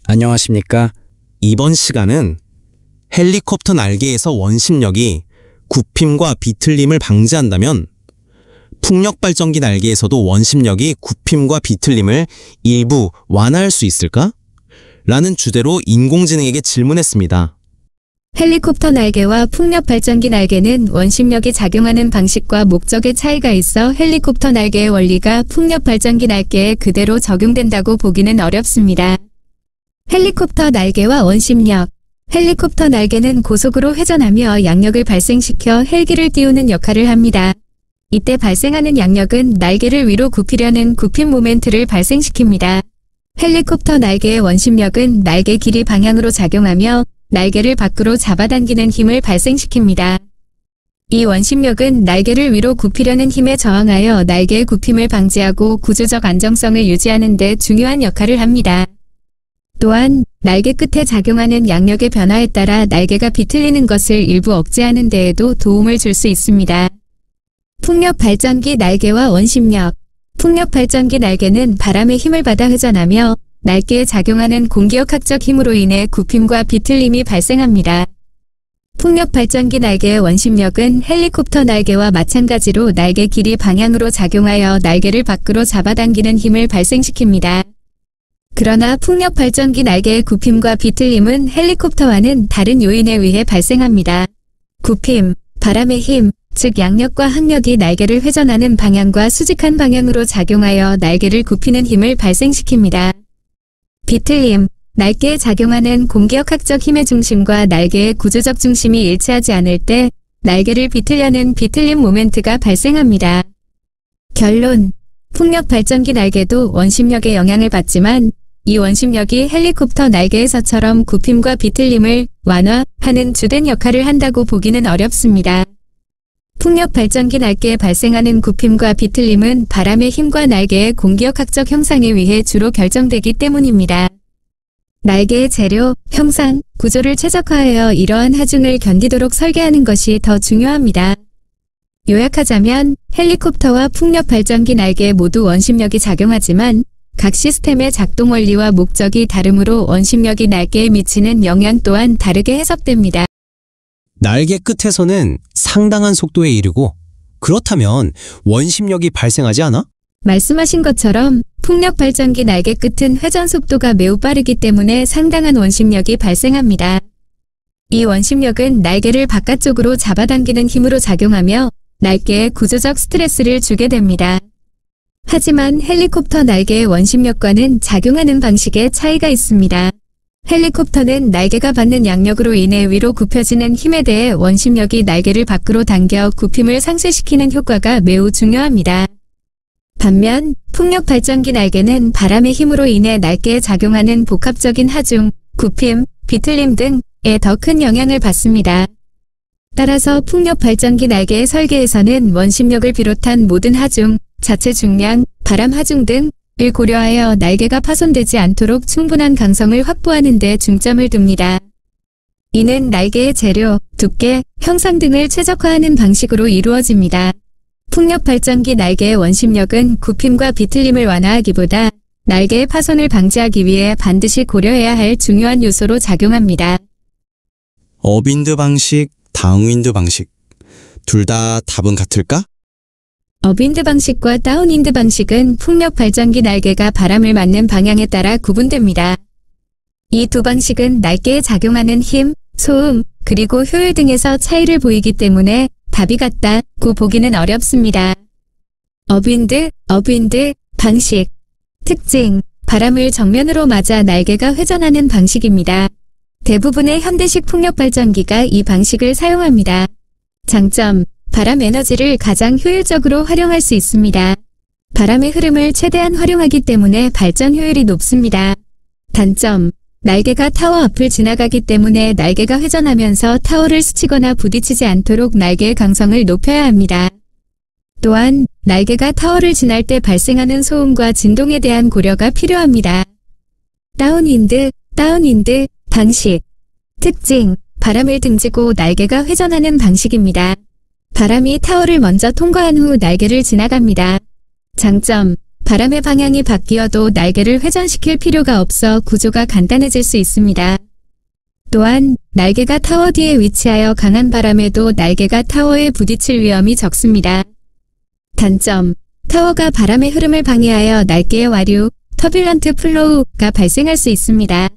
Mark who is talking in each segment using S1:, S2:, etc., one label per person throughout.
S1: 안녕하십니까?
S2: 이번 시간은 헬리콥터 날개에서 원심력이 굽힘과 비틀림을 방지한다면 풍력 발전기 날개에서도 원심력이 굽힘과 비틀림을 일부 완화할 수 있을까? 라는 주제로 인공지능에게 질문했습니다.
S3: 헬리콥터 날개와 풍력 발전기 날개는 원심력이 작용하는 방식과 목적의 차이가 있어 헬리콥터 날개의 원리가 풍력 발전기 날개에 그대로 적용된다고 보기는 어렵습니다. 헬리콥터 날개와 원심력. 헬리콥터 날개는 고속으로 회전하며 양력을 발생시켜 헬기를 띄우는 역할을 합니다. 이때 발생하는 양력은 날개를 위로 굽히려는 굽힘 모멘트를 발생시킵니다. 헬리콥터 날개의 원심력은 날개 길이 방향으로 작용하며 날개를 밖으로 잡아당기는 힘을 발생시킵니다. 이 원심력은 날개를 위로 굽히려는 힘에 저항하여 날개의 굽힘을 방지하고 구조적 안정성을 유지하는 데 중요한 역할을 합니다. 또한 날개 끝에 작용하는 양력의 변화에 따라 날개가 비틀리는 것을 일부 억제하는 데에도 도움을 줄 수 있습니다. 풍력 발전기 날개와 원심력. 풍력 발전기 날개는 바람의 힘을 받아 회전하며 날개에 작용하는 공기역학적 힘으로 인해 굽힘과 비틀림이 발생합니다. 풍력 발전기 날개의 원심력은 헬리콥터 날개와 마찬가지로 날개 길이 방향으로 작용하여 날개를 밖으로 잡아당기는 힘을 발생시킵니다. 그러나 풍력 발전기 날개의 굽힘과 비틀림은 헬리콥터와는 다른 요인에 의해 발생합니다. 굽힘, 바람의 힘, 즉 양력과 항력이 날개를 회전하는 방향과 수직한 방향으로 작용하여 날개를 굽히는 힘을 발생시킵니다. 비틀림, 날개에 작용하는 공기역학적 힘의 중심과 날개의 구조적 중심이 일치하지 않을 때 날개를 비틀려는 비틀림 모멘트가 발생합니다. 결론, 풍력 발전기 날개도 원심력의 영향을 받지만 이 원심력이 헬리콥터 날개에서처럼 굽힘과 비틀림을 완화하는 주된 역할을 한다고 보기는 어렵습니다. 풍력 발전기 날개에 발생하는 굽힘과 비틀림은 바람의 힘과 날개의 공기역학적 형상에 의해 주로 결정되기 때문입니다. 날개의 재료, 형상, 구조를 최적화하여 이러한 하중을 견디도록 설계하는 것이 더 중요합니다. 요약하자면 헬리콥터와 풍력 발전기 날개 모두 원심력이 작용하지만 각 시스템의 작동 원리와 목적이 다르므로 원심력이 날개에 미치는 영향 또한 다르게 해석됩니다.
S2: 날개 끝에서는 상당한 속도에 이르고 그렇다면 원심력이 발생하지 않아?
S3: 말씀하신 것처럼 풍력 발전기 날개 끝은 회전 속도가 매우 빠르기 때문에 상당한 원심력이 발생합니다. 이 원심력은 날개를 바깥쪽으로 잡아당기는 힘으로 작용하며 날개에 구조적 스트레스를 주게 됩니다. 하지만 헬리콥터 날개의 원심력과는 작용하는 방식에 차이가 있습니다. 헬리콥터는 날개가 받는 양력으로 인해 위로 굽혀지는 힘에 대해 원심력이 날개를 밖으로 당겨 굽힘을 상쇄시키는 효과가 매우 중요합니다. 반면 풍력 발전기 날개는 바람의 힘으로 인해 날개에 작용하는 복합적인 하중, 굽힘, 비틀림 등에 더 큰 영향을 받습니다. 따라서 풍력 발전기 날개의 설계에서는 원심력을 비롯한 모든 하중, 자체 중량, 바람 하중 등을 고려하여 날개가 파손되지 않도록 충분한 강성을 확보하는 데 중점을 둡니다. 이는 날개의 재료, 두께, 형상 등을 최적화하는 방식으로 이루어집니다. 풍력 발전기 날개의 원심력은 굽힘과 비틀림을 완화하기보다 날개의 파손을 방지하기 위해 반드시 고려해야 할 중요한 요소로 작용합니다.
S1: 업윈드 방식, 다운윈드 방식. 둘 다 답은 같을까?
S3: 업윈드 방식과 다운윈드 방식은 풍력 발전기 날개가 바람을 맞는 방향에 따라 구분됩니다. 이 두 방식은 날개에 작용하는 힘, 소음, 그리고 효율 등에서 차이를 보이기 때문에 답이 같다고 보기는 어렵습니다. 업윈드 방식. 특징, 바람을 정면으로 맞아 날개가 회전하는 방식입니다. 대부분의 현대식 풍력 발전기가 이 방식을 사용합니다. 장점, 바람 에너지를 가장 효율적으로 활용할 수 있습니다. 바람의 흐름을 최대한 활용하기 때문에 발전 효율이 높습니다. 단점, 날개가 타워 앞을 지나가기 때문에 날개가 회전하면서 타워를 스치거나 부딪히지 않도록 날개의 강성을 높여야 합니다. 또한 날개가 타워를 지날 때 발생하는 소음과 진동에 대한 고려가 필요합니다. 다운윈드 방식. 특징, 바람을 등지고 날개가 회전하는 방식입니다. 바람이 타워를 먼저 통과한 후 날개를 지나갑니다. 장점, 바람의 방향이 바뀌어도 날개를 회전시킬 필요가 없어 구조가 간단해질 수 있습니다. 또한 날개가 타워 뒤에 위치하여 강한 바람에도 날개가 타워에 부딪힐 위험이 적습니다. 단점, 타워가 바람의 흐름을 방해하여 날개의 와류, 터뷸런트 플로우가 발생할 수 있습니다.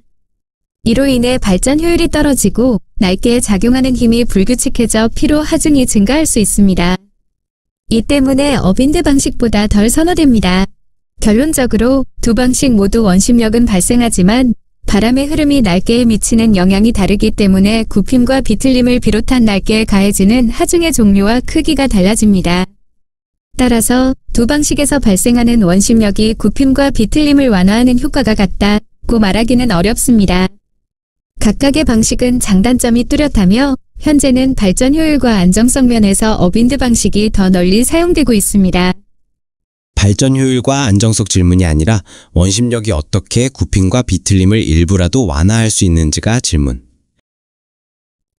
S3: 이로 인해 발전 효율이 떨어지고 날개에 작용하는 힘이 불규칙해져 피로 하중이 증가할 수 있습니다. 이 때문에 어빈드 방식보다 덜 선호됩니다. 결론적으로 두 방식 모두 원심력은 발생하지만 바람의 흐름이 날개에 미치는 영향이 다르기 때문에 굽힘과 비틀림을 비롯한 날개에 가해지는 하중의 종류와 크기가 달라집니다. 따라서 두 방식에서 발생하는 원심력이 굽힘과 비틀림을 완화하는 효과가 같다고 말하기는 어렵습니다. 각각의 방식은 장단점이 뚜렷하며 현재는 발전 효율과 안정성 면에서 어빈드 방식이 더 널리 사용되고 있습니다.
S2: 발전 효율과 안정성 질문이 아니라 원심력이 어떻게 굽힘과 비틀림을 일부라도 완화할 수 있는지가 질문.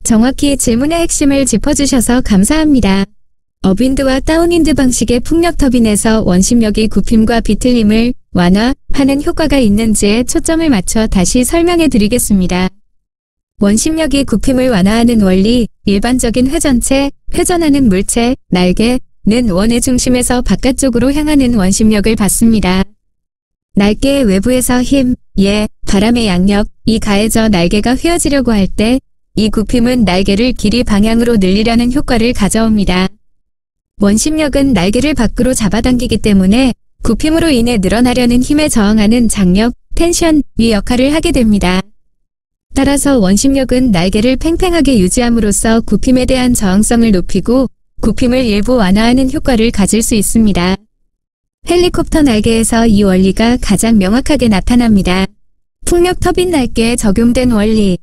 S3: 정확히 질문의 핵심을 짚어주셔서 감사합니다. 업윈드와 다운윈드 방식의 풍력 터빈에서 원심력이 굽힘과 비틀림을 완화하는 효과가 있는지에 초점을 맞춰 다시 설명해 드리겠습니다. 원심력이 굽힘을 완화하는 원리, 일반적인 회전체, 회전하는 물체, 날개는 원의 중심에서 바깥쪽으로 향하는 원심력을 받습니다. 날개의 외부에서 힘, 바람의 양력이 가해져 날개가 휘어지려고 할 때 이 굽힘은 날개를 길이 방향으로 늘리려는 효과를 가져옵니다. 원심력은 날개를 밖으로 잡아당기기 때문에 굽힘으로 인해 늘어나려는 힘에 저항하는 장력, 텐션의 역할을 하게 됩니다. 따라서 원심력은 날개를 팽팽하게 유지함으로써 굽힘에 대한 저항성을 높이고 굽힘을 일부 완화하는 효과를 가질 수 있습니다. 헬리콥터 날개에서 이 원리가 가장 명확하게 나타납니다. 풍력 터빈 날개에 적용된 원리.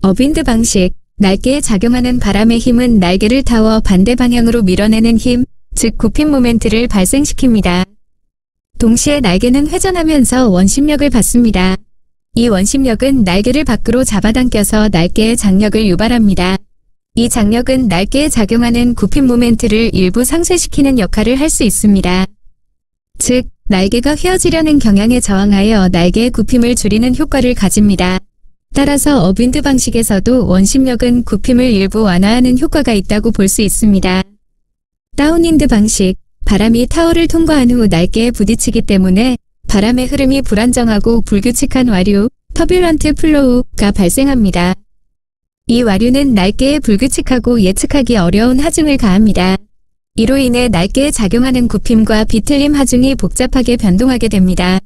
S3: 어빈드 방식. 날개에 작용하는 바람의 힘은 날개를 타워 반대 방향으로 밀어내는 힘, 즉 굽힘 모멘트를 발생시킵니다. 동시에 날개는 회전하면서 원심력을 받습니다. 이 원심력은 날개를 밖으로 잡아당겨서 날개의 장력을 유발합니다. 이 장력은 날개에 작용하는 굽힘 모멘트를 일부 상쇄시키는 역할을 할 수 있습니다. 즉, 날개가 휘어지려는 경향에 저항하여 날개의 굽힘을 줄이는 효과를 가집니다. 따라서 어빈드 방식에서도 원심력은 굽힘을 일부 완화하는 효과가 있다고 볼 수 있습니다. 다운윈드 방식. 바람이 타워를 통과한 후 날개에 부딪히기 때문에 바람의 흐름이 불안정하고 불규칙한 와류, 터뷸런트 플로우가 발생합니다. 이 와류는 날개에 불규칙하고 예측하기 어려운 하중을 가합니다. 이로 인해 날개에 작용하는 굽힘과 비틀림 하중이 복잡하게 변동하게 됩니다.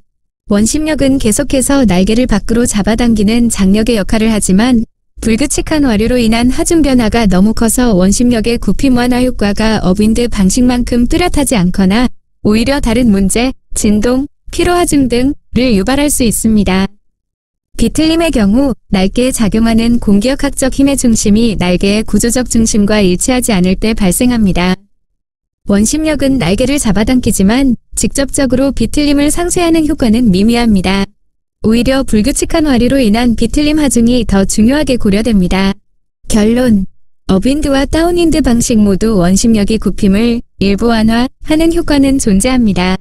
S3: 원심력은 계속해서 날개를 밖으로 잡아당기는 장력의 역할을 하지만 불규칙한 와류로 인한 하중 변화가 너무 커서 원심력의 굽힘 완화 효과가 어빈드 방식만큼 뚜렷하지 않거나 오히려 다른 문제, 진동, 피로 하중 등을 유발할 수 있습니다. 비틀림의 경우 날개에 작용하는 공기역학적 힘의 중심이 날개의 구조적 중심과 일치하지 않을 때 발생합니다. 원심력은 날개를 잡아당기지만 직접적으로 비틀림을 상쇄하는 효과는 미미합니다. 오히려 불규칙한 와류로 인한 비틀림 하중이 더 중요하게 고려됩니다. 결론. 업윈드와 다운윈드 방식 모두 원심력이 굽힘을 일부 완화하는 효과는 존재합니다.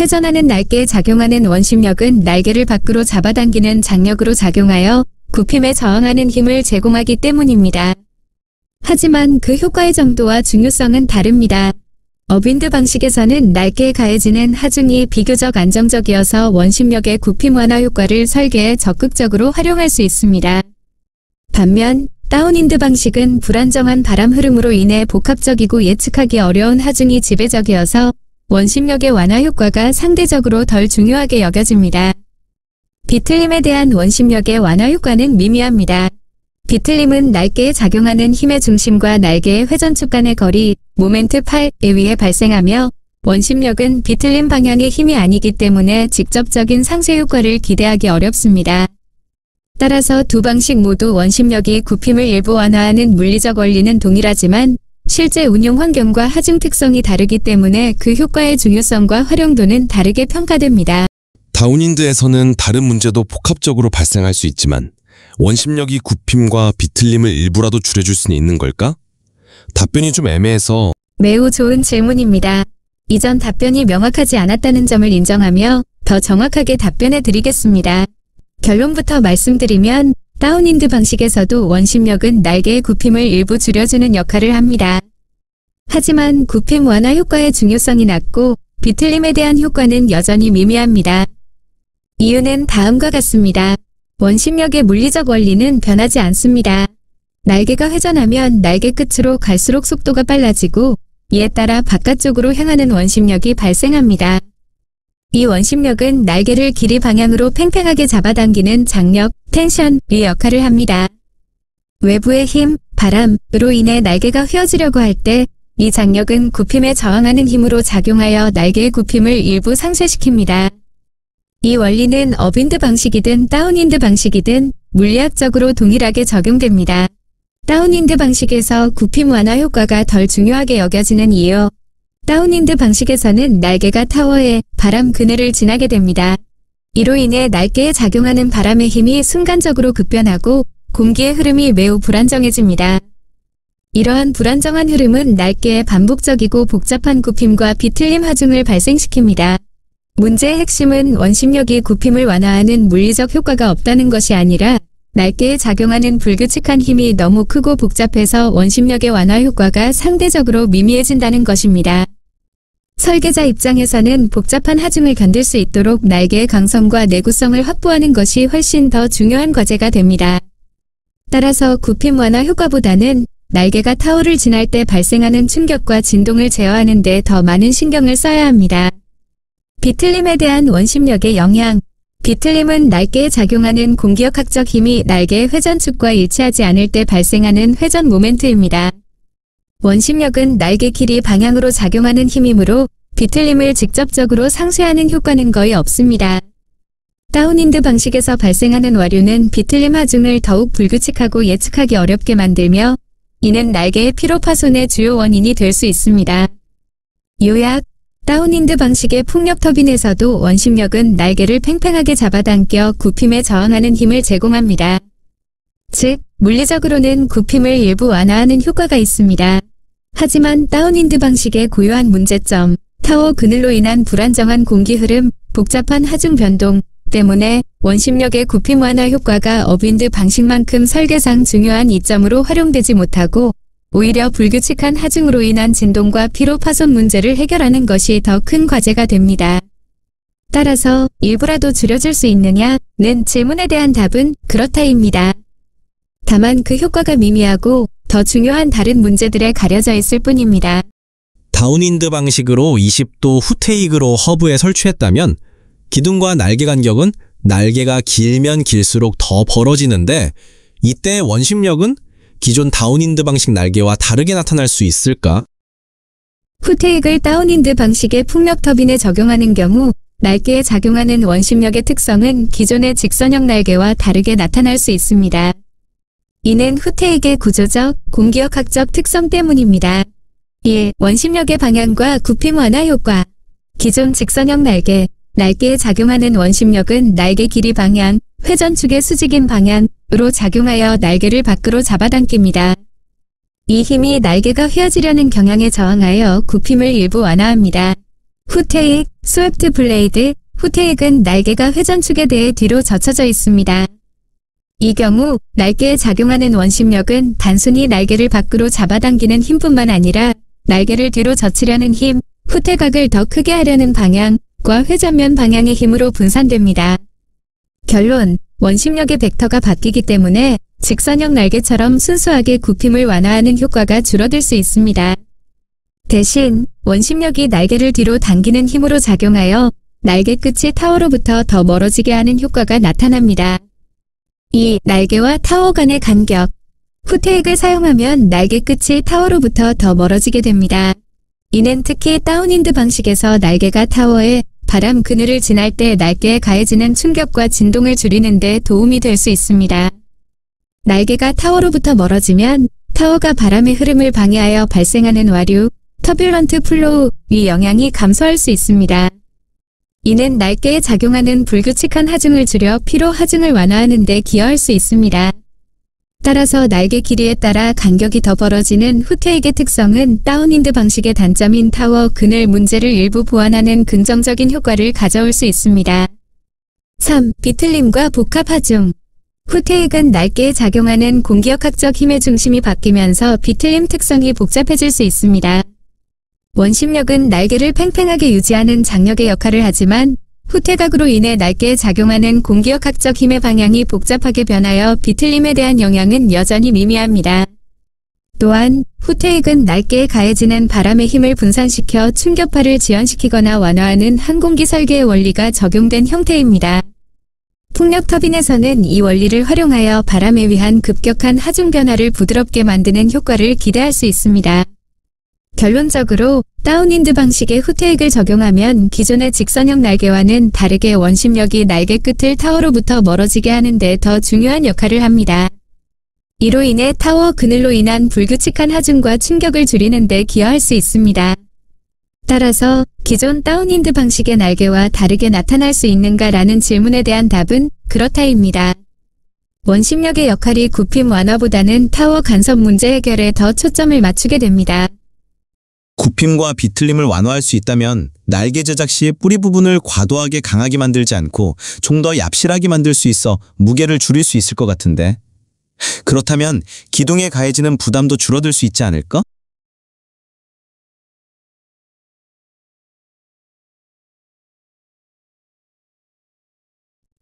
S3: 회전하는 날개에 작용하는 원심력은 날개를 밖으로 잡아당기는 장력으로 작용하여 굽힘에 저항하는 힘을 제공하기 때문입니다. 하지만 그 효과의 정도와 중요성은 다릅니다. 업윈드 방식에서는 날개에 가해지는 하중이 비교적 안정적이어서 원심력의 굽힘 완화 효과를 설계에 적극적으로 활용할 수 있습니다. 반면 다운윈드 방식은 불안정한 바람 흐름으로 인해 복합적이고 예측하기 어려운 하중이 지배적이어서 원심력의 완화 효과가 상대적으로 덜 중요하게 여겨집니다. 비틀림에 대한 원심력의 완화 효과는 미미합니다. 비틀림은 날개에 작용하는 힘의 중심과 날개의 회전축 간의 거리, 모멘트 8에 의해 발생하며 원심력은 비틀림 방향의 힘이 아니기 때문에 직접적인 상쇄 효과를 기대하기 어렵습니다. 따라서 두 방식 모두 원심력이 굽힘을 일부 완화하는 물리적 원리는 동일하지만 실제 운용 환경과 하중 특성이 다르기 때문에 그 효과의 중요성과 활용도는 다르게 평가됩니다.
S4: 다운윈드에서는 다른 문제도 복합적으로 발생할 수 있지만 원심력이 굽힘과 비틀림을 일부라도 줄여줄 수는 있는 걸까? 답변이 좀 애매해서.
S3: 매우 좋은 질문입니다. 이전 답변이 명확하지 않았다는 점을 인정하며 더 정확하게 답변해 드리겠습니다. 결론부터 말씀드리면 다운윈드 방식에서도 원심력은 날개의 굽힘을 일부 줄여주는 역할을 합니다. 하지만 굽힘 완화 효과의 중요성이 낮고 비틀림에 대한 효과는 여전히 미미합니다. 이유는 다음과 같습니다. 원심력의 물리적 원리는 변하지 않습니다. 날개가 회전하면 날개 끝으로 갈수록 속도가 빨라지고 이에 따라 바깥쪽으로 향하는 원심력이 발생합니다. 이 원심력은 날개를 길이 방향으로 팽팽하게 잡아당기는 장력, 텐션의 역할을 합니다. 외부의 힘, 바람으로 인해 날개가 휘어지려고 할 때 이 장력은 굽힘에 저항하는 힘으로 작용하여 날개의 굽힘을 일부 상쇄시킵니다. 이 원리는 업윈드 방식이든 다운윈드 방식이든 물리학적으로 동일하게 적용됩니다. 다운윈드 방식에서 굽힘 완화 효과가 덜 중요하게 여겨지는 이유. 다운윈드 방식에서는 날개가 타워의 바람 그늘을 지나게 됩니다. 이로 인해 날개에 작용하는 바람의 힘이 순간적으로 급변하고 공기의 흐름이 매우 불안정해집니다. 이러한 불안정한 흐름은 날개의 반복적이고 복잡한 굽힘과 비틀림 하중을 발생시킵니다. 문제의 핵심은 원심력이 굽힘을 완화하는 물리적 효과가 없다는 것이 아니라 날개에 작용하는 불규칙한 힘이 너무 크고 복잡해서 원심력의 완화 효과가 상대적으로 미미해진다는 것입니다. 설계자 입장에서는 복잡한 하중을 견딜 수 있도록 날개의 강성과 내구성을 확보하는 것이 훨씬 더 중요한 과제가 됩니다. 따라서 굽힘 완화 효과보다는 날개가 타워를 지날 때 발생하는 충격과 진동을 제어하는 데 더 많은 신경을 써야 합니다. 비틀림에 대한 원심력의 영향. 비틀림은 날개에 작용하는 공기역학적 힘이 날개의 회전축과 일치하지 않을 때 발생하는 회전 모멘트입니다. 원심력은 날개 길이 방향으로 작용하는 힘이므로 비틀림을 직접적으로 상쇄하는 효과는 거의 없습니다. 다운윈드 방식에서 발생하는 와류는 비틀림 하중을 더욱 불규칙하고 예측하기 어렵게 만들며 이는 날개의 피로 파손의 주요 원인이 될 수 있습니다. 요약. 다운윈드 방식의 풍력 터빈에서도 원심력은 날개를 팽팽하게 잡아당겨 굽힘에 저항하는 힘을 제공합니다. 즉, 물리적으로는 굽힘을 일부 완화하는 효과가 있습니다. 하지만 다운윈드 방식의 고유한 문제점, 타워 그늘로 인한 불안정한 공기 흐름, 복잡한 하중 변동 때문에 원심력의 굽힘 완화 효과가 업윈드 방식만큼 설계상 중요한 이점으로 활용되지 못하고 오히려 불규칙한 하중으로 인한 진동과 피로 파손 문제를 해결하는 것이 더 큰 과제가 됩니다. 따라서 일부라도 줄여줄 수 있느냐는 질문에 대한 답은 그렇다입니다. 다만 그 효과가 미미하고 더 중요한 다른 문제들에 가려져 있을 뿐입니다.
S1: 다운윈드 방식으로 20도 후테이크로 허브에 설치했다면 기둥과 날개 간격은 날개가 길면 길수록 더 벌어지는데 이때 원심력은 기존 다운윈드 방식 날개와 다르게 나타날 수 있을까?
S3: 후테이크를 다운윈드 방식의 풍력 터빈에 적용하는 경우 날개에 작용하는 원심력의 특성은 기존의 직선형 날개와 다르게 나타날 수 있습니다. 이는 후테이크의 구조적, 공기역학적 특성 때문입니다. 1. 원심력의 방향과 굽힘 완화 효과. 기존 직선형 날개에 작용하는 원심력은 날개 길이 방향, 회전축의 수직인 방향으로 작용하여 날개를 밖으로 잡아당깁니다. 이 힘이 날개가 휘어지려는 경향에 저항하여 굽힘을 일부 완화합니다. 후테이크, 스웨프트 블레이드. 후테이크는 날개가 회전축에 대해 뒤로 젖혀져 있습니다. 이 경우 날개에 작용하는 원심력은 단순히 날개를 밖으로 잡아당기는 힘뿐만 아니라 날개를 뒤로 젖히려는 힘, 후퇴각을 더 크게 하려는 방향과 회전면 방향의 힘으로 분산됩니다. 결론, 원심력의 벡터가 바뀌기 때문에 직선형 날개처럼 순수하게 굽힘을 완화하는 효과가 줄어들 수 있습니다. 대신 원심력이 날개를 뒤로 당기는 힘으로 작용하여 날개 끝이 타워로부터 더 멀어지게 하는 효과가 나타납니다. 2. 날개와 타워 간의 간격. 후테이크를 사용하면 날개 끝이 타워로부터 더 멀어지게 됩니다. 이는 특히 다운윈드 방식에서 날개가 타워에 바람 그늘을 지날 때 날개에 가해지는 충격과 진동을 줄이는 데 도움이 될 수 있습니다. 날개가 타워로부터 멀어지면 타워가 바람의 흐름을 방해하여 발생하는 와류, 터뷸런트 플로우의 영향이 감소할 수 있습니다. 이는 날개에 작용하는 불규칙한 하중을 줄여 피로 하중을 완화하는 데 기여할 수 있습니다. 따라서 날개 길이에 따라 간격이 더 벌어지는 후테익의 특성은 다운윈드 방식의 단점인 타워 그늘 문제를 일부 보완하는 긍정적인 효과를 가져올 수 있습니다. 3. 비틀림과 복합 하중. 후테익은 날개에 작용하는 공기역학적 힘의 중심이 바뀌면서 비틀림 특성이 복잡해질 수 있습니다. 원심력은 날개를 팽팽하게 유지하는 장력의 역할을 하지만 후퇴각으로 인해 날개에 작용하는 공기역학적 힘의 방향이 복잡하게 변하여 비틀림에 대한 영향은 여전히 미미합니다. 또한 후퇴익은 날개에 가해지는 바람의 힘을 분산시켜 충격파를 지연시키거나 완화하는 항공기 설계의 원리가 적용된 형태입니다. 풍력 터빈에서는 이 원리를 활용하여 바람에 의한 급격한 하중 변화를 부드럽게 만드는 효과를 기대할 수 있습니다. 결론적으로 다운윈드 방식의 후퇴익을 적용하면 기존의 직선형 날개와는 다르게 원심력이 날개 끝을 타워로부터 멀어지게 하는데 더 중요한 역할을 합니다. 이로 인해 타워 그늘로 인한 불규칙한 하중과 충격을 줄이는 데 기여할 수 있습니다. 따라서 기존 다운윈드 방식의 날개와 다르게 나타날 수 있는가라는 질문에 대한 답은 그렇다입니다. 원심력의 역할이 굽힘 완화보다는 타워 간섭 문제 해결에 더 초점을 맞추게 됩니다.
S5: 굽힘과 비틀림을 완화할 수 있다면 날개 제작 시 뿌리 부분을 과도하게 강하게 만들지 않고 좀 더 얍실하게 만들 수 있어 무게를 줄일 수 있을 것 같은데. 그렇다면 기둥에 가해지는 부담도 줄어들 수 있지 않을까?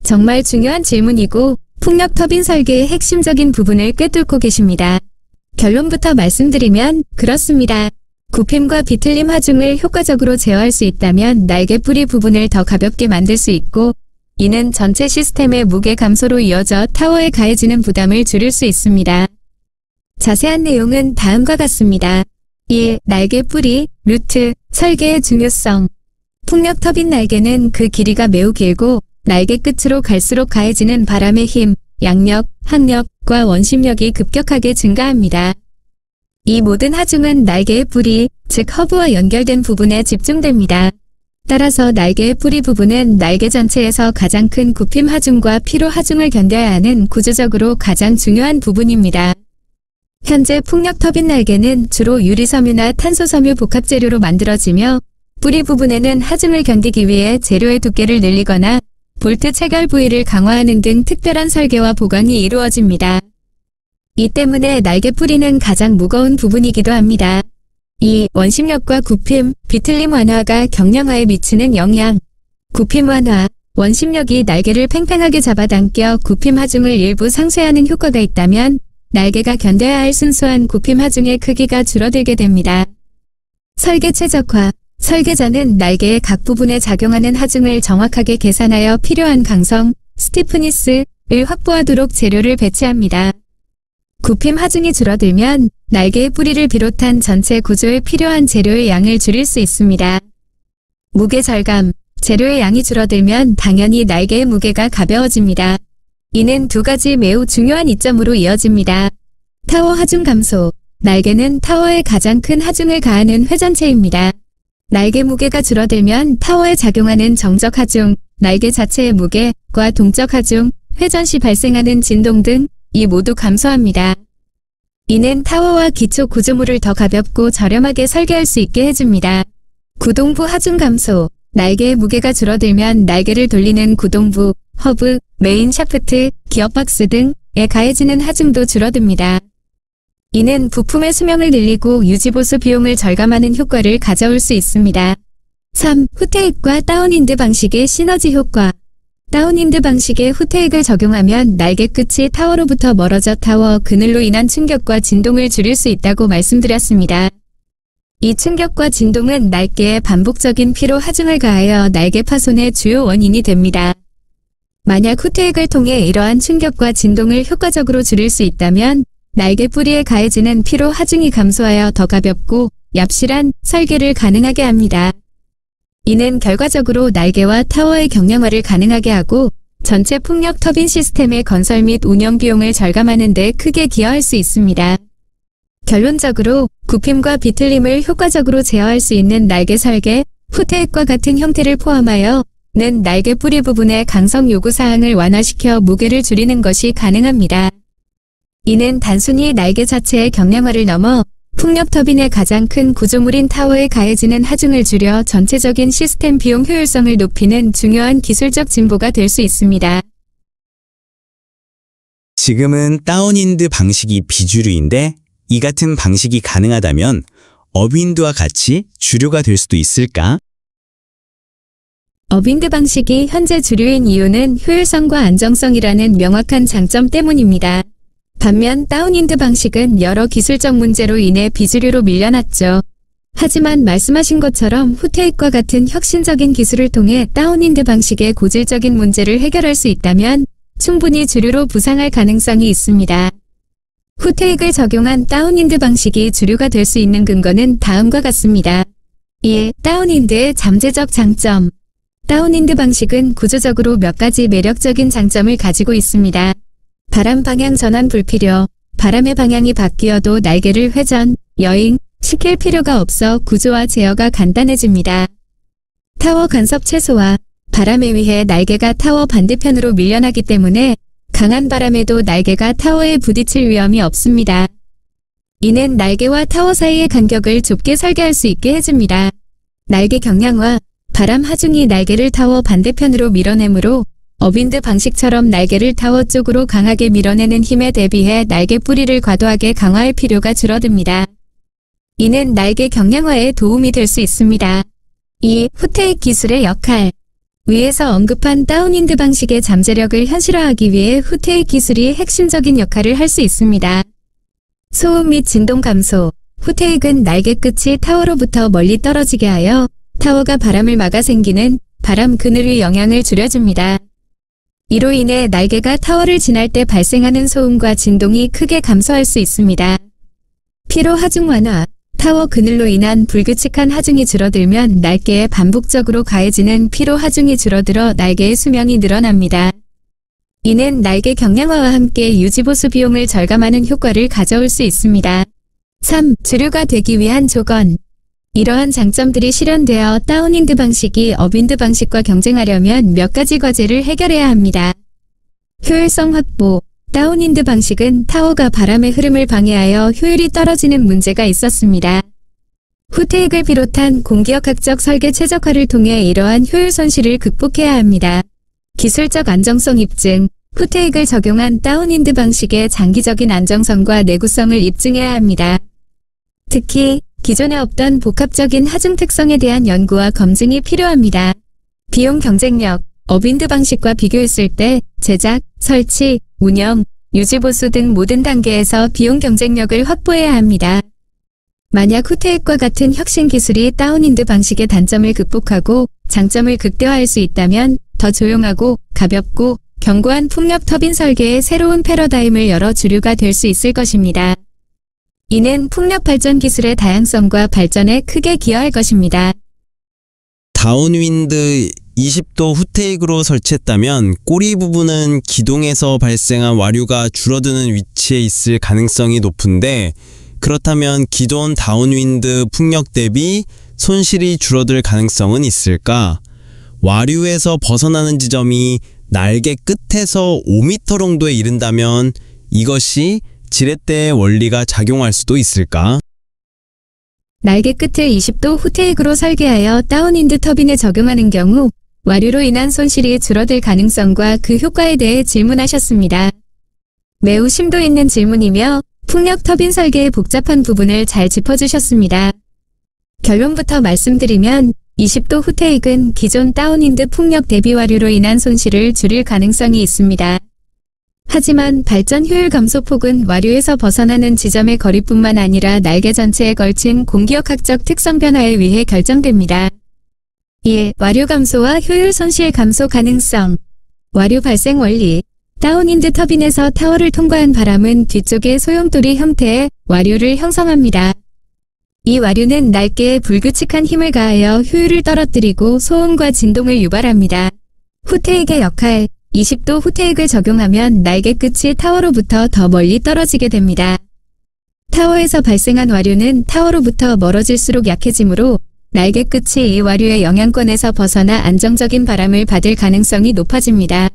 S3: 정말 중요한 질문이고 풍력 터빈 설계의 핵심적인 부분을 꿰뚫고 계십니다. 결론부터 말씀드리면 그렇습니다. 굽힘과 비틀림 하중을 효과적으로 제어할 수 있다면 날개 뿌리 부분을 더 가볍게 만들 수 있고 이는 전체 시스템의 무게 감소로 이어져 타워에 가해지는 부담을 줄일 수 있습니다. 자세한 내용은 다음과 같습니다. 1. 날개 뿌리, 루트, 설계의 중요성. 풍력 터빈 날개는 그 길이가 매우 길고 날개 끝으로 갈수록 가해지는 바람의 힘, 양력, 항력과 원심력이 급격하게 증가합니다. 이 모든 하중은 날개의 뿌리, 즉 허브와 연결된 부분에 집중됩니다. 따라서 날개의 뿌리 부분은 날개 전체에서 가장 큰 굽힘 하중과 피로 하중을 견뎌야 하는 구조적으로 가장 중요한 부분입니다. 현재 풍력 터빈 날개는 주로 유리섬유나 탄소섬유 복합 재료로 만들어지며 뿌리 부분에는 하중을 견디기 위해 재료의 두께를 늘리거나 볼트 체결 부위를 강화하는 등 특별한 설계와 보강이 이루어집니다. 이 때문에 날개 뿌리는 가장 무거운 부분이기도 합니다. 2. 원심력과 굽힘, 비틀림 완화가 경량화에 미치는 영향. 굽힘 완화. 원심력이 날개를 팽팽하게 잡아당겨 굽힘 하중을 일부 상쇄하는 효과가 있다면 날개가 견뎌야 할 순수한 굽힘 하중의 크기가 줄어들게 됩니다. 설계 최적화. 설계자는 날개의 각 부분에 작용하는 하중을 정확하게 계산하여 필요한 강성, 스티프니스를 확보하도록 재료를 배치합니다. 굽힘 하중이 줄어들면 날개의 뿌리를 비롯한 전체 구조에 필요한 재료의 양을 줄일 수 있습니다. 무게 절감. 재료의 양이 줄어들면 당연히 날개의 무게가 가벼워집니다. 이는 두 가지 매우 중요한 이점으로 이어집니다. 타워 하중 감소. 날개는 타워에 가장 큰 하중을 가하는 회전체입니다. 날개 무게가 줄어들면 타워에 작용하는 정적 하중, 날개 자체의 무게과 동적 하중, 회전 시 발생하는 진동 등 이 모두 감소합니다. 이는 타워와 기초 구조물을 더 가볍고 저렴하게 설계할 수 있게 해줍니다. 구동부 하중 감소. 날개의 무게가 줄어들면 날개를 돌리는 구동부, 허브, 메인 샤프트, 기어박스 등에 가해지는 하중도 줄어듭니다. 이는 부품의 수명을 늘리고 유지보수 비용을 절감하는 효과를 가져올 수 있습니다. 3. 후테익과 다운윈드 방식의 시너지 효과. 다운윈드 방식의 후테익을 적용하면 날개 끝이 타워로부터 멀어져 타워 그늘로 인한 충격과 진동을 줄일 수 있다고 말씀드렸습니다. 이 충격과 진동은 날개에 반복적인 피로 하중을 가하여 날개 파손의 주요 원인이 됩니다. 만약 후테익을 통해 이러한 충격과 진동을 효과적으로 줄일 수 있다면 날개 뿌리에 가해지는 피로 하중이 감소하여 더 가볍고 얍실한 설계를 가능하게 합니다. 이는 결과적으로 날개와 타워의 경량화를 가능하게 하고 전체 풍력 터빈 시스템의 건설 및 운영 비용을 절감하는 데 크게 기여할 수 있습니다. 결론적으로 굽힘과 비틀림을 효과적으로 제어할 수 있는 날개 설계, 후테익과 같은 형태를 포함하여 는 날개 뿌리 부분의 강성 요구사항을 완화시켜 무게를 줄이는 것이 가능합니다. 이는 단순히 날개 자체의 경량화를 넘어 풍력 터빈의 가장 큰 구조물인 타워에 가해지는 하중을 줄여 전체적인 시스템 비용 효율성을 높이는 중요한 기술적 진보가 될 수 있습니다.
S5: 지금은 다운윈드 방식이 비주류인데 이 같은 방식이 가능하다면 업윈드와 같이 주류가 될 수도 있을까?
S3: 업윈드 방식이 현재 주류인 이유는 효율성과 안정성이라는 명확한 장점 때문입니다. 반면 다운윈드 방식은 여러 기술적 문제로 인해 비주류로 밀려났죠. 하지만 말씀하신 것처럼 후테익과 같은 혁신적인 기술을 통해 다운윈드 방식의 고질적인 문제를 해결할 수 있다면 충분히 주류로 부상할 가능성이 있습니다. 후테익을 적용한 다운윈드 방식이 주류가 될 수 있는 근거는 다음과 같습니다. 1. 다운윈드의 잠재적 장점. 다운윈드 방식은 구조적으로 몇 가지 매력적인 장점을 가지고 있습니다. 바람 방향 전환 불필요. 바람의 방향이 바뀌어도 날개를 회전, 여행, 시킬 필요가 없어 구조와 제어가 간단해집니다. 타워 간섭 최소화. 바람에 의해 날개가 타워 반대편으로 밀려나기 때문에 강한 바람에도 날개가 타워에 부딪힐 위험이 없습니다. 이는 날개와 타워 사이의 간격을 좁게 설계할 수 있게 해줍니다. 날개 경량화. 바람 하중이 날개를 타워 반대편으로 밀어내므로 업윈드 방식처럼 날개를 타워 쪽으로 강하게 밀어내는 힘에 대비해 날개 뿌리를 과도하게 강화할 필요가 줄어듭니다. 이는 날개 경량화에 도움이 될 수 있습니다. 2. 후테익 기술의 역할. 위에서 언급한 다운윈드 방식의 잠재력을 현실화하기 위해 후테익 기술이 핵심적인 역할을 할 수 있습니다. 소음 및 진동 감소. 후테익은 날개 끝이 타워로부터 멀리 떨어지게 하여 타워가 바람을 막아 생기는 바람 그늘의 영향을 줄여줍니다. 이로 인해 날개가 타워를 지날 때 발생하는 소음과 진동이 크게 감소할 수 있습니다. 피로 하중 완화. 타워 그늘로 인한 불규칙한 하중이 줄어들면 날개에 반복적으로 가해지는 피로 하중이 줄어들어 날개의 수명이 늘어납니다. 이는 날개 경량화와 함께 유지보수 비용을 절감하는 효과를 가져올 수 있습니다. 3. 주류가 되기 위한 조건. 이러한 장점들이 실현되어 다운윈드 방식이 업윈드 방식과 경쟁하려면 몇 가지 과제를 해결해야 합니다. 효율성 확보. 다운윈드 방식은 타워가 바람의 흐름을 방해하여 효율이 떨어지는 문제가 있었습니다. 후테익을 비롯한 공기역학적 설계 최적화를 통해 이러한 효율 손실을 극복해야 합니다. 기술적 안정성 입증. 후테익을 적용한 다운윈드 방식의 장기적인 안정성과 내구성을 입증해야 합니다. 특히 기존에 없던 복합적인 하중 특성에 대한 연구와 검증이 필요합니다. 비용 경쟁력. 업윈드 방식과 비교했을 때 제작, 설치, 운영, 유지보수 등 모든 단계에서 비용 경쟁력을 확보해야 합니다. 만약 후테익과 같은 혁신 기술이 다운윈드 방식의 단점을 극복하고 장점을 극대화할 수 있다면 더 조용하고 가볍고 견고한 풍력 터빈 설계의 새로운 패러다임을 열어 주류가 될 수 있을 것입니다. 이는 풍력 발전 기술의 다양성과 발전에 크게 기여할 것입니다.
S2: 다운윈드 20도 후테익으로 설치했다면 꼬리 부분은 기동에서 발생한 와류가 줄어드는 위치에 있을 가능성이 높은데, 그렇다면 기존 다운윈드 풍력 대비 손실이 줄어들 가능성은 있을까? 와류에서 벗어나는 지점이 날개 끝에서 5m 정도에 이른다면 이것이 지렛대의 원리가 작용할 수도 있을까?
S3: 날개 끝을 20도 후테익으로 설계하여 다운윈드 터빈에 적용하는 경우 와류로 인한 손실이 줄어들 가능성과 그 효과에 대해 질문하셨습니다. 매우 심도 있는 질문이며 풍력 터빈 설계의 복잡한 부분을 잘 짚어주셨습니다. 결론부터 말씀드리면 20도 후테익은 기존 다운윈드 풍력 대비 와류로 인한 손실을 줄일 가능성이 있습니다. 하지만 발전 효율 감소 폭은 와류에서 벗어나는 지점의 거리뿐만 아니라 날개 전체에 걸친 공기역학적 특성 변화에 의해 결정됩니다. 1. 와류 감소와 효율 손실 감소 가능성. 와류 발생 원리. 다운윈드 터빈에서 타워를 통과한 바람은 뒤쪽의 소용돌이 형태의 와류를 형성합니다. 이 와류는 날개에 불규칙한 힘을 가하여 효율을 떨어뜨리고 소음과 진동을 유발합니다. 후테익의 역할. 20도 후테익을 적용하면 날개 끝이 타워로부터 더 멀리 떨어지게 됩니다. 타워에서 발생한 와류는 타워로부터 멀어질수록 약해지므로 날개 끝이 이 와류의 영향권에서 벗어나 안정적인 바람을 받을 가능성이 높아집니다.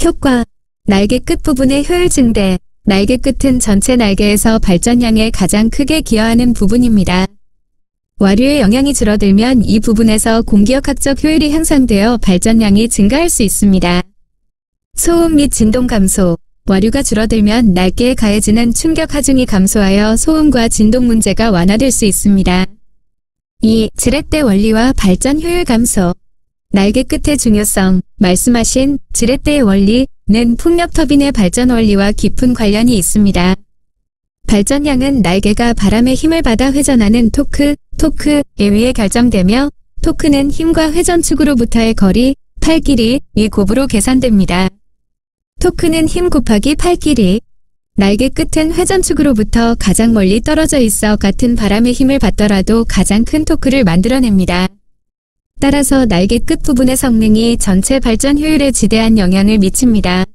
S3: 효과. 날개 끝 부분의 효율 증대. 날개 끝은 전체 날개에서 발전량에 가장 크게 기여하는 부분입니다. 와류의 영향이 줄어들면 이 부분에서 공기역학적 효율이 향상되어 발전량이 증가할 수 있습니다. 소음 및 진동 감소. 와류가 줄어들면 날개에 가해지는 충격 하중이 감소하여 소음과 진동 문제가 완화될 수 있습니다. 2. 지렛대 원리와 발전 효율 감소. 날개 끝의 중요성. 말씀하신 지렛대의 원리는 풍력 터빈의 발전 원리와 깊은 관련이 있습니다. 발전량은 날개가 바람의 힘을 받아 회전하는 토크에 의해 결정되며, 토크는 힘과 회전축으로부터의 거리, 팔 길이, 이 곱으로 계산됩니다. 토크는 힘 곱하기 팔 길이. 날개 끝은 회전축으로부터 가장 멀리 떨어져 있어 같은 바람의 힘을 받더라도 가장 큰 토크를 만들어냅니다. 따라서 날개 끝 부분의 성능이 전체 발전 효율에 지대한 영향을 미칩니다.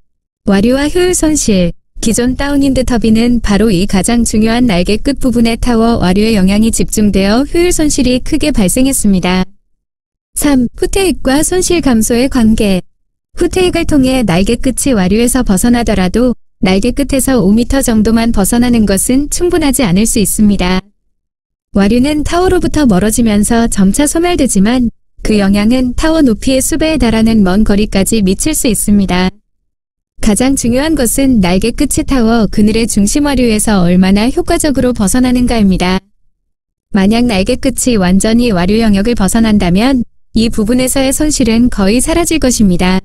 S3: 와류와 효율 손실. 기존 다운윈드 터빈은 바로 이 가장 중요한 날개 끝 부분의 타워 와류의 영향이 집중되어 효율 손실이 크게 발생했습니다. 3. 후퇴익과 손실 감소의 관계. 후퇴익을 통해 날개 끝이 와류에서 벗어나더라도 날개 끝에서 5m 정도만 벗어나는 것은 충분하지 않을 수 있습니다. 와류는 타워로부터 멀어지면서 점차 소멸되지만 그 영향은 타워 높이의 수배에 달하는 먼 거리까지 미칠 수 있습니다. 가장 중요한 것은 날개 끝이 타워 그늘의 중심 와류에서 얼마나 효과적으로 벗어나는가입니다. 만약 날개 끝이 완전히 와류 영역을 벗어난다면 이 부분에서의 손실은 거의 사라질 것입니다.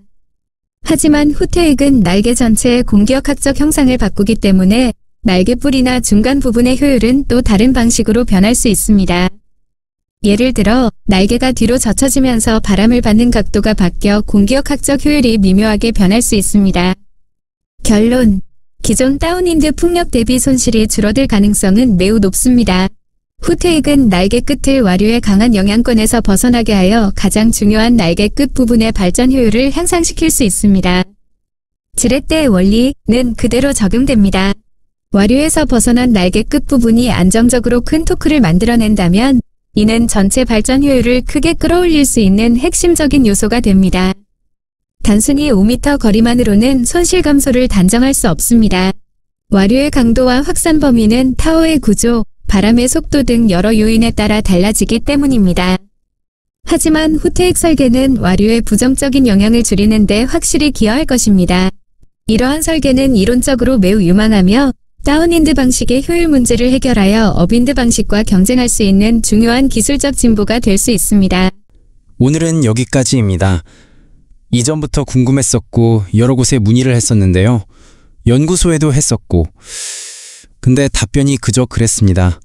S3: 하지만 후퇴익은 날개 전체의 공기역학적 형상을 바꾸기 때문에 날개 뿌리나 중간 부분의 효율은 또 다른 방식으로 변할 수 있습니다. 예를 들어 날개가 뒤로 젖혀지면서 바람을 받는 각도가 바뀌어 공기역학적 효율이 미묘하게 변할 수 있습니다. 결론. 기존 다운윈드 풍력 대비 손실이 줄어들 가능성은 매우 높습니다. 후퇴익은 날개 끝을 와류의 강한 영향권에서 벗어나게 하여 가장 중요한 날개 끝 부분의 발전 효율을 향상시킬 수 있습니다. 지렛대의 원리는 그대로 적용됩니다. 와류에서 벗어난 날개 끝 부분이 안정적으로 큰 토크를 만들어낸다면 이는 전체 발전 효율을 크게 끌어올릴 수 있는 핵심적인 요소가 됩니다. 단순히 5m 거리만으로는 손실 감소를 단정할 수 없습니다. 와류의 강도와 확산 범위는 타워의 구조, 바람의 속도 등 여러 요인에 따라 달라지기 때문입니다. 하지만 후퇴익 설계는 와류의 부정적인 영향을 줄이는 데 확실히 기여할 것입니다. 이러한 설계는 이론적으로 매우 유망하며 다운윈드 방식의 효율 문제를 해결하여 업윈드 방식과 경쟁할 수 있는 중요한 기술적 진보가 될 수 있습니다.
S2: 오늘은 여기까지입니다. 이전부터 궁금했었고 여러 곳에 문의를 했었는데요. 연구소에도 했었고 근데 답변이 그저 그랬습니다.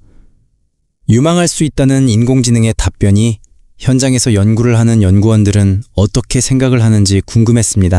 S2: 유망할 수 있다는 인공지능의 답변이 현장에서 연구를 하는 연구원들은 어떻게 생각을 하는지 궁금했습니다.